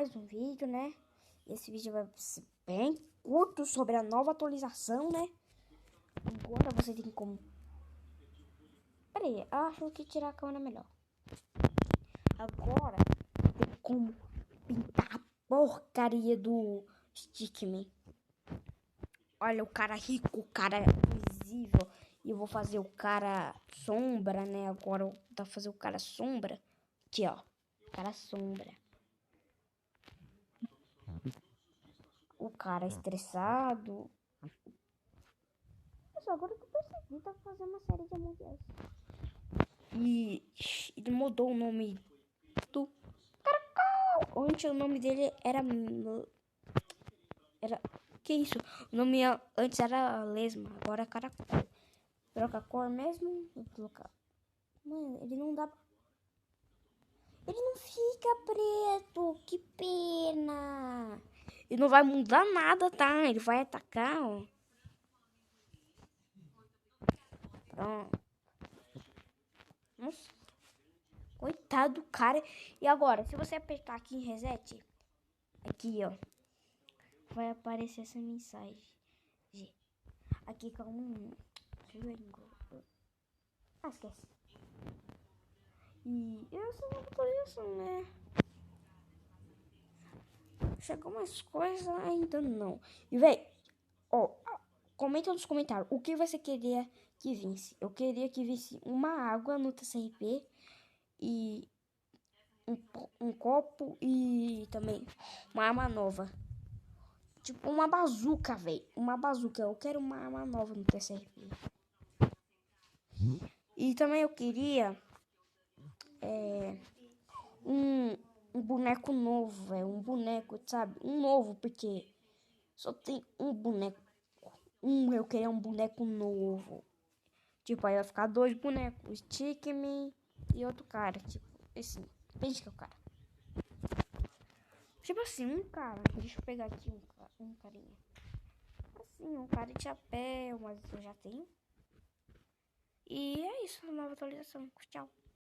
mais um vídeo, né? Esse vídeo vai ser bem curto sobre a nova atualização, né? Agora você tem como... Peraí, acho que tirar a câmera é melhor. Agora tem como pintar a porcaria do Stickman. Olha, o cara rico, o cara invisível. E eu vou fazer o cara sombra, né? Agora eu vou fazer o cara sombra. Aqui, ó. O cara sombra. O cara estressado. Mas agora que eu percebi, tá fazendo uma série de Among Us. E ele mudou o nome do Caracol. Antes o nome dele era... Que isso? O nome antes era Lesma, agora é Caracol. Troca a cor mesmo? Vou colocar. Mano, ele não dá... Ele não fica preto. Que pena. Ele não vai mudar nada, tá? Ele vai atacar, ó. Pronto. Nossa. Coitado do cara. E agora, se você apertar aqui em reset, aqui, ó, vai aparecer essa mensagem. Aqui com um... Ah, esquece. E essa é uma atualização, né? Chegou umas coisas ainda não. E, véi, ó, comenta nos comentários o que você queria que visse. Eu queria que visse uma água no TCRP e um copo e também uma arma nova. Tipo, uma bazuca, véi. Uma bazuca. Eu quero uma arma nova no TCRP. E também eu queria um boneco novo, velho. Um boneco, sabe? Um novo, porque só tem um boneco. Eu queria um boneco novo. Tipo, aí vai ficar 2 bonecos. O Stickman e outro cara. Tipo, assim. Pense que é o cara. Tipo assim, um cara. Deixa eu pegar aqui um carinha. Assim, um cara de chapéu, mas eu já tenho. E é isso, nova atualização. Tchau.